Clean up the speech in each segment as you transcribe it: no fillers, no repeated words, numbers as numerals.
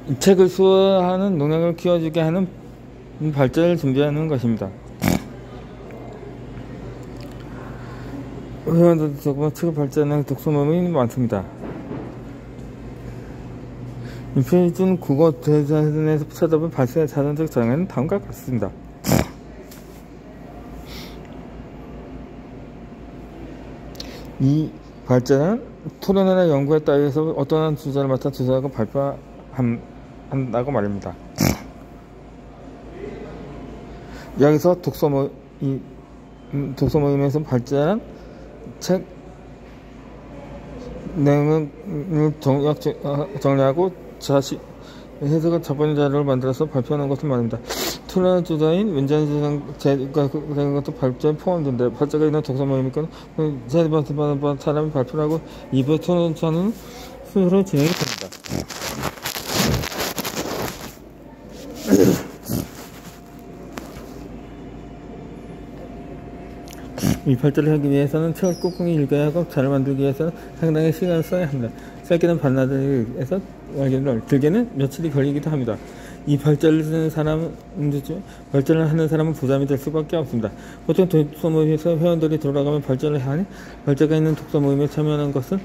이 책을 수호하는 농약을 키워주게 하는 발전을 준비하는 것입니다. 회원들도 적은 책을 발전하는 독서 모임이 많습니다. 표준 국어 대사전에서 찾아본 발전의 자전적 장애는 다음과 같습니다. 이 발전은 토론이나 연구에 따라서 어떠한 주제를 맡아 주제하고 발표한다고 말입니다. 여기서 독서 모임에서 발전한 책 내용을 정리하고 해석을 자본 자료를 만들어서 발표하는 것을 말입니다. 토론 주자인 wen장 주장제가 된 것도 발표에 포함된다. 발제가 있는 독서 모임이니까 제받은 사람이 발표를 하고 2부 토론차는 순서로 진행이 됩니다. 이 발전을 하기 위해서는 책을 꼼꼼히 읽어야 하고 잘 만들기 위해서는 상당히 시간을 써야 합니다. 짧게는 반나절에서 길게는 며칠이 걸리기도 합니다. 이 발전을 하는 사람은 부담이 될 수밖에 없습니다. 보통 독서 모임에서 회원들이 돌아가면 발전을 하니 발제가 있는 독서 모임에 참여하는 것은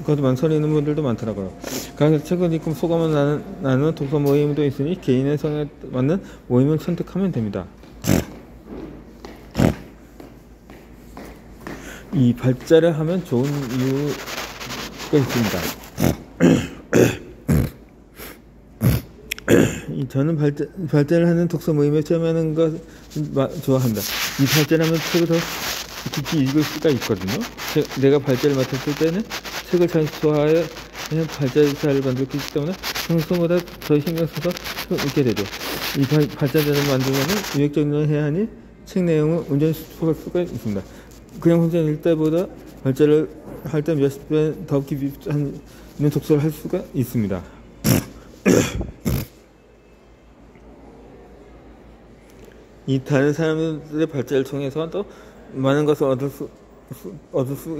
망설이는 분들도 많더라고요. 그래서 책을 읽고 소감을 나누는 독서 모임도 있으니 개인의 성에 맞는 모임을 선택하면 됩니다. 이 발제를 하면 좋은 이유가 있습니다. 저는 발제를 하는 독서 모임에 참여하는 것을 좋아합니다. 이 발제를 하면 책을 더 깊이 읽을 수가 있거든요. 내가 발제를 맡았을 때는 책을 잘 좋아하여 발제를 잘 만들기 때문에 평소보다 더 신경 써서 읽게 되죠. 이 발제를 만들면 유익적으로 해야 하니 책 내용을 온전히 수록할 수가 있습니다. 그냥 혼자 읽을 때보다 발제를 할 때 몇십 배 더 깊이 있는 독서를 할 수가 있습니다. 이 다른 사람들의 발제를 통해서 또 많은 것을 얻을 수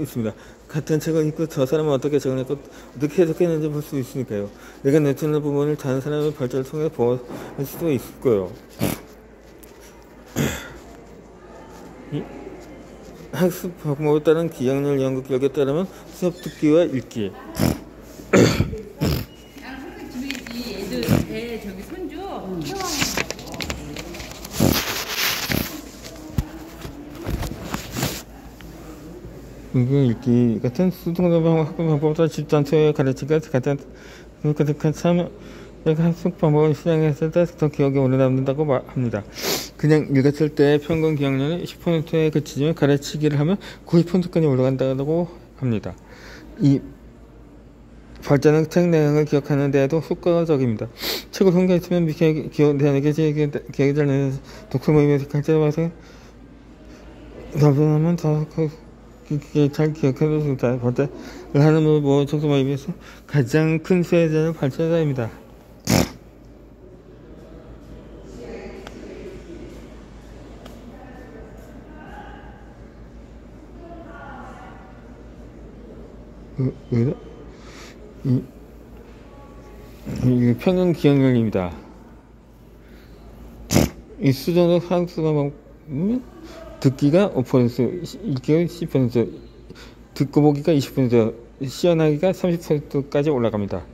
있습니다. 같은 책을 읽고 저 사람은 어떻게 적어냈고 어떻게 해석했는지 볼 수 있으니까요. 내가 내추는 부분을 다른 사람의 발제를 통해 볼 수도 있을 거예요. 학습 방법에 따른 기억력 연구 결과에 따르면 수업 듣기와 읽기. 애들 저기 손주 읽기 같은 수동적 학습 방법보다 집단체의 가르치기가 가장 참 학습 방법을 시작했을 때 더 기억에 오래 남는다고 합니다. 그냥 읽었을 때 평균 기억력이 10%에 그치지만 가르치기를 하면 90%까지 올라간다고 합니다. 이 발전은 책 내용을 기억하는 데에도 효과적입니다. 책을 혼자있으면 기억이 잘 나는 독서 모임에서 각자 와서 답변하면 더 잘 기억해둘 수 있다. 발전을 하는 독서 모임에서 가장 큰 수혜자는 발전자입니다. 이 평균 기억력입니다. 이 수정적 상수가 듣기가 5%, 읽기가 10%, 듣고 보기가 20%, 시연하기가 30%까지 올라갑니다.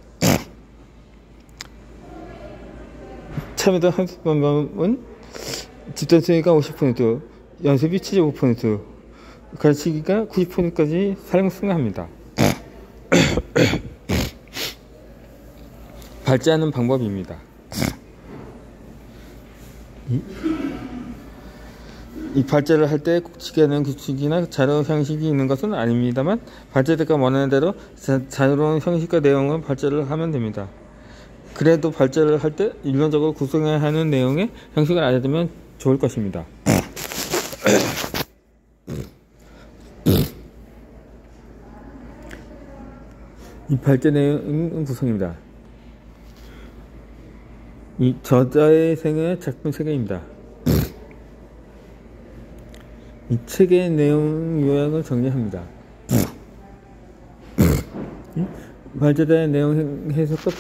참여도 학습 방법은 집단 수행가 50%, 연습이 75%, 가르치기가 90%까지 사용합니다. 발제하는 방법입니다. 이 발제를 할 때 꼭 지켜야 하는 규칙이나 자료 형식이 있는 것은 아닙니다만 발제자가 원하는 대로 자유로운 형식과 내용을 발제를 하면 됩니다. 그래도 발제를 할 때 일반적으로 구성해야 하는 내용의 형식을 알려두면 좋을 것입니다. 이 발제 내용 구성입니다. 이 저자의 생애 작품 세계입니다. 이 책의 내용 요약을 정리합니다. 발제된 내용 해석과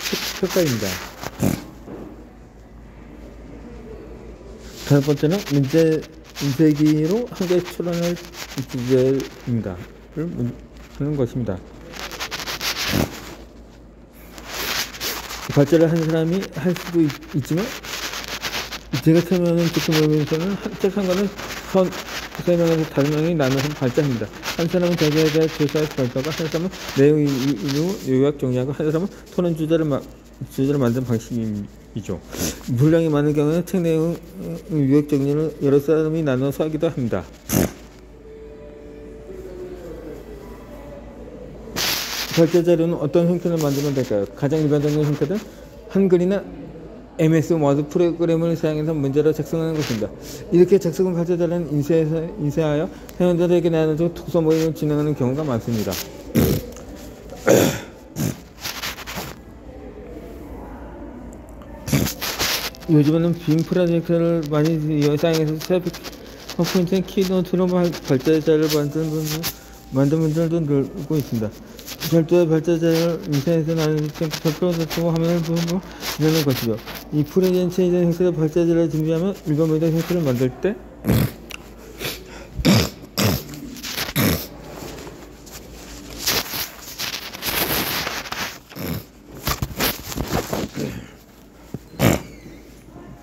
평가입니다. 다섯 번째는 문제기로 한개 출원할 주제입니다. 하는 것입니다. 발제를 한 사람이 할 수도 있지만 제가 참여하는 독서 모임에서는 책 한 권을 세 명에서 다섯 명이 나눠서 발제합니다. 한 사람은 자기에 대해 조사해서 발표하고, 한 사람은 내용 이루 요약 정리하고, 한 사람은 토론 주제를 만드는 방식이죠. 분량이 많은 경우에는 책 내용 요약 정리를 여러 사람이 나눠서 하기도 합니다. 발제 자료는 어떤 형태를 만들면 될까요? 가장 일반적인 형태는 한글이나 MS 워드 프로그램을 사용해서 문제를 작성하는 것입니다. 이렇게 작성한 발제 자료는 인쇄하여 회원들에게 나눠주고 독서 모임을 진행하는 경우가 많습니다. 요즘에는 빔 프로젝트를 많이 사용해서 퍼포인트 키노트로 발제 자료를 만든 분들도 늘고 있습니다. 별도의 발제 자료를 인쇄해서 나누는 프로젝트고 화면을 보고 진행하는 것이죠. 이 프레젠테이션 형태의 발제 자료를 준비하면 일반적인 형태를 만들 때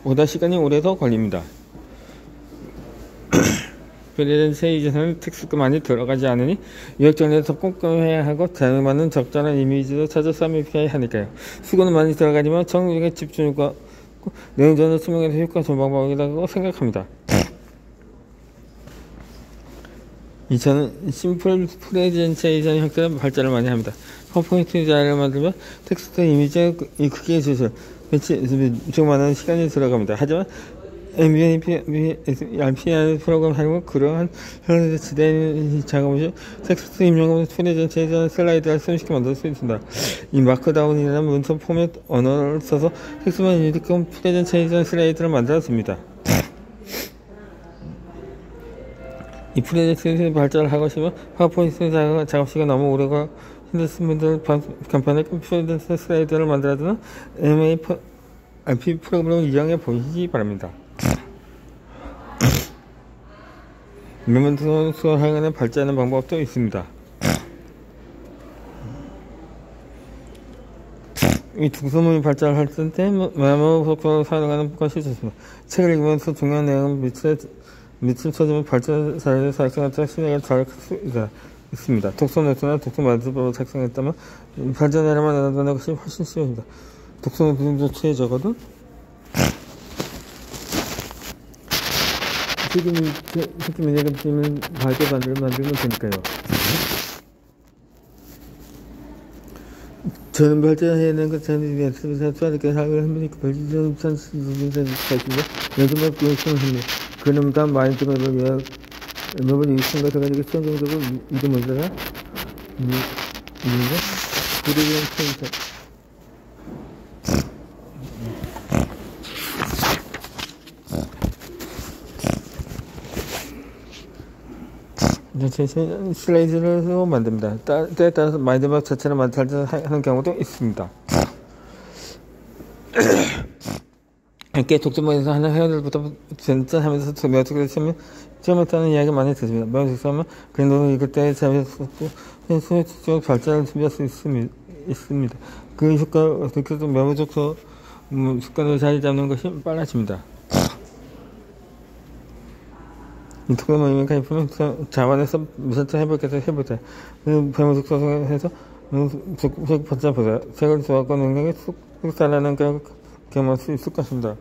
보다 시간이 오래 더 걸립니다. 프레젠테이션은 텍스트가 많이 들어가지 않으니 요약 정리에서 꼼꼼히 해야 하고 자료만은 적절한 이미지도 찾아 삽입해야 하니까요. 수고는 많이 들어가지만 정리에 집중과 내용 전을 설명해서 효과 좋은 방법이라고 생각합니다. 2차는 심플 프레젠테이션 형태의 발제를 많이 합니다. 퍼포인트 자료를 만들면 텍스트 이미지의 크기의 조절, 엄청 많은 시간이 들어갑니다. 하지만 RPR 프로그램 활용은 그러한 현재 지대인 작업을 텍스트 입력하면 프레젠테이션 슬라이드를 손쉽게 만들 수 있습니다. 이 마크다운이라는 문서 포맷 언어를 써서 텍스트만 읽은 프레젠테이션 슬라이드를 만들었습니다. 이 프레젠테이션 발전을 하고 싶으면 파워포인트 작업 시간 너무 오래가 힘드신 분들 간판에 프레젠테이션 슬라이드를 만들어두는 RP 프로그램을 이용해 보시기 바랍니다. 메모를 수행하는 발제하는 방법도 있습니다. 이 독서모임 발제를 할 때 메모 소프트웨어를 사용하는 것이 좋습니다. 책을 읽으면서 중요한 내용을 밑을 쳐주면 발제 자료를 작성할 때 실력을 잘할 수 있습니다. 독서 노트나 독서 만들법을 작성했다면 발제 자료만 넣어두는 것이 훨씬 쉬웁니다. 독서 노트에 적어도 특히 문제가 있으면 발제 반대를 만들면 되니까요. 저는 발제해낸 것처럼 연습을 수하니까 하고 해보니까 발제는 찬스를 가지고 연습만 꾸역꾸역합니다. 그럼 다음 많이 들어볼 예약 매번 유익한 거 가지고 시험 정도로 이게 뭐더라? 이거? 그리고 포인트. 슬라이드를 만듭니다. 때에 따라서 마인드맵 자체를 하는 경우도 있습니다. 이렇게 독서모임에서 하는 회원들부터 진짜 하면서 매우특히 처음부터는 이야기 많이 듣습니다. 매우특하면 그래도 읽을 때 재미있었고 수업 발전을 준비할 수 있습니다. 그 효과, 그래도 매우특 습관을 자리 잡는 것이 빨라집니다. 이 독서 모임을 가입하면 자원에서 무슨 해볼게서 해보자. 배우 독서에서 책 받자보자. 책을 좋아하고 능력이 쑥 달라는 경험할 수 있을 것입니다.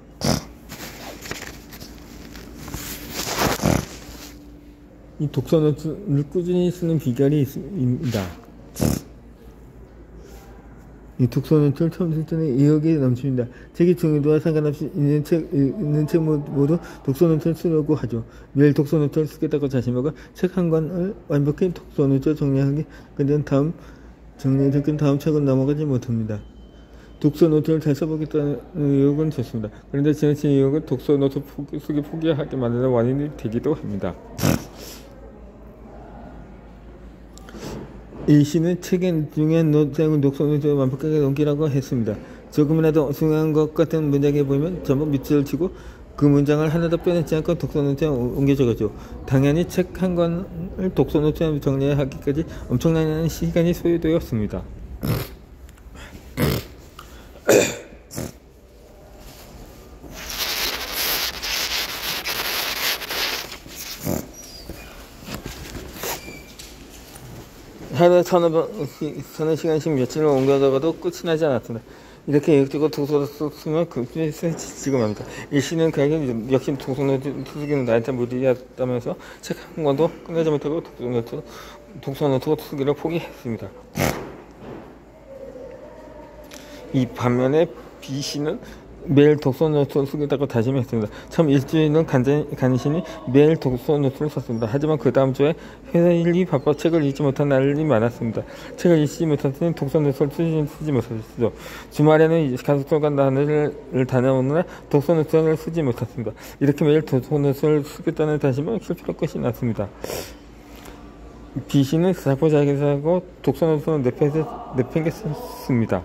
이 독서 노트를 꾸준히 쓰는 비결이 있습니다. 이 독서 노트를 처음 쓸 때는 의욕이 넘칩니다. 책의 중요도와 상관없이 있는 책 모두 독서 노트를 쓰려고 하죠. 매일 독서 노트를 쓰겠다고 자신하고 책 한 권을 완벽히 독서 노트로 정리하기 끝낸 다음 책으로 넘어가지 못합니다. 독서 노트를 잘 써보겠다는 의욕은 좋습니다. 그런데 지나친 의욕은 독서 노트 쓰기 포기하게 만드는 원인이 되기도 합니다. A씨는 책의 중요한 내용을 독서노트에 완벽하게 넘기라고 했습니다. 조금이라도 중요한 것 같은 문장이 보이면 전부 밑줄을 치고 그 문장을 하나도 빼내지 않고 독서노트에 옮겨 적었죠. 당연히 책 한 권을 독서노트에 정리하기까지 엄청난 시간이 소요되었습니다. 하루에 서너 시간씩 며칠을 옮겨다가도 끝이 나지 않았습니다. 이렇게 이것저것 독서를 쓰면 급해서 지금 합니다. A씨는 그에게 역시 독서노트 쓰기는 나한테 무리였다면서 책 한 권도 끝내지 못하고 독서노트 쓰기를 포기했습니다. 이 반면에 B씨는 매일 독서노트를 쓰겠다고 다짐했습니다. 참 일주일은 간신히 매일 독서노트를 썼습니다. 하지만 그 다음 주에 회사 일이 바빠 책을 읽지 못한 날이 많았습니다. 책을 읽지 못했으니 독서노트를 쓰지 못했죠. 주말에는 가족들과 나들이를 다녀오느라 독서노트를 쓰지 못했습니다. 이렇게 매일 독서노트를 쓰겠다는 다짐은 실패로 끝이 났습니다. B씨는 자포자기하고 독서노트를 내팽개쳤습니다.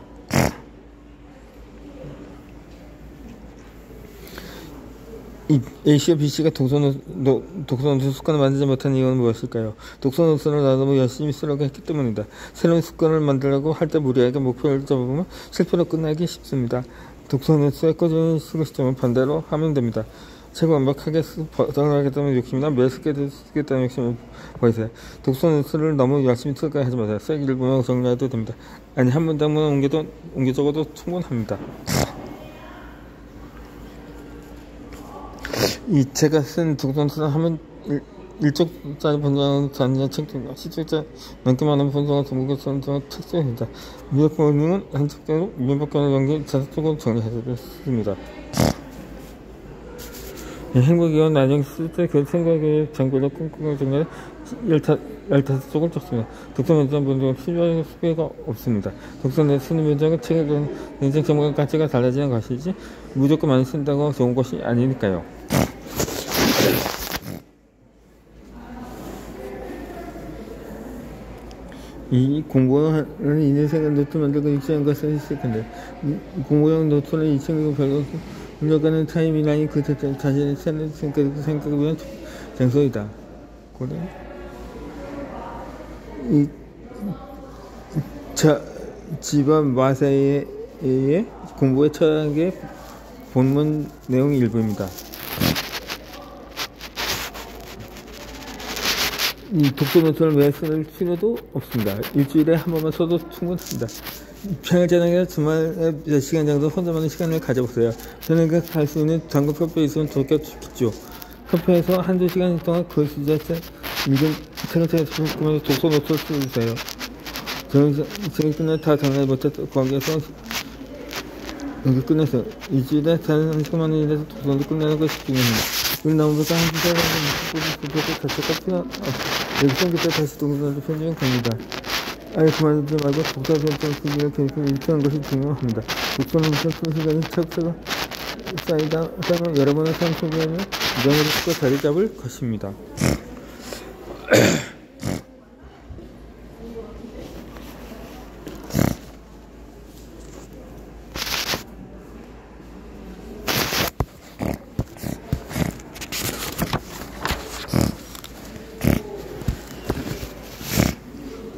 A씨와 B씨가 독서노트 습관을 만들지 못한 이유는 무엇일까요? 독서노트를 너무 열심히 쓰려고 했기 때문입니다. 새로운 습관을 만들려고 할 때 무리하게 목표를 잡으면 실패로 끝나기 쉽습니다. 독서노트에 꾸준히 쓰고 싶다면 반대로 하면 됩니다. 책을 완벽하게 적응하겠다는 욕심이나 매일 쓰겠다는 욕심을 버리세요. 독서노트를 너무 열심히 쓰게 하지 마세요. 책 읽으면 정리해도 됩니다. 아니, 한 문장만 옮겨 적어도 충분합니다. 제가 쓴 독서노트는 하면 1쪽짜리 본장은 단위의 책 중 10쪽짜리 넘게 많은 본장을 전국에서 책정입니다. 미역 본능은 한 책대로 면박견을 연기 5쪽으로 정리해드렸습니다. 행복이와 나중 쓸 때 그 생각의 장비를 꼼꼼하게 정리해 15쪽을 적습니다. 독서노트는 본장은 필요한 수배가 없습니다. 독서노트 쓰는 문장은 책에 대한 인생 전문가 가치가 달라지는 것이지 무조건 많이 쓴다고 좋은 것이 아니니까요. 이 공부하는 인생의 노트 만들고 익숙한 것을 시작한다. 공부용 노트는 이 친구가 별로 흘려가는 타임이라니 그 자신의 생각을 위한 장소이다. 집안 마세의 공부의 철학의 본문 내용 일부입니다. 이 독서노트를 매일 쓸 필요도 없습니다. 일주일에 한 번만 써도 충분합니다. 평일 저녁에 주말에 몇 시간 정도 혼자만의 시간을 가져보세요. 저녁에 갈 수 있는 단골카페에 있으면 좋겠죠. 카페에서 한두 시간 동안 그 시절에 읽은 책을 찾아보면 독서노트를 써주세요. 저녁 끝내 다 정리를 못해서 거기에서 여기 끝내서 일주일에 한 시간만 일해서 독서노트 끝내는 것이 중요합니다. 일 나오면서 한 시간을 자체가 필요 여기서 그때 다시 독서노트 편집은 갑니다. 아예 그만두지 말고 독서 설정 쓰기를 계속 일치하는 것이 중요합니다. 독서노트 쓰는 시간이 척수가 쌓이면 여러분의 삶 속에는 명예롭고 자리 잡을 것입니다.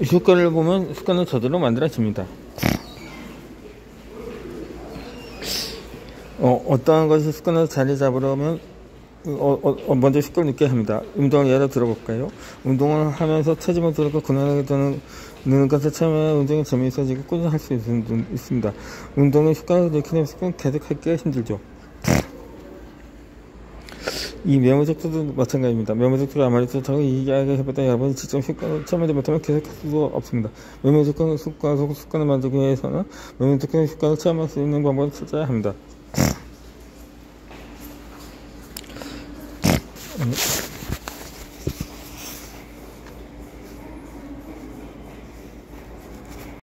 습관을 보면 습관은 저절로 만들어집니다. 어떠한 것이 습관으로 자리 잡으려면 먼저 습관을 느껴야 합니다. 운동을 예로 들어볼까요? 운동을 하면서 체지방 들어가 근원하게 되는 것을 처음에 운동이 재미있어지고 꾸준히 할 수 있습니다. 운동의 습관을 느끼는 습관은 계속 하기가 힘들죠. 이 메모적도 마찬가지입니다. 메모적도 아무리 좋다고 이야기해봤다 여러분이 직접 습관을 처음에 못하면 계속 할 수 없습니다. 메모적 습관을 만들기 위해서는 메모적 습관을 체험할 수 있는 방법을 찾아야 합니다.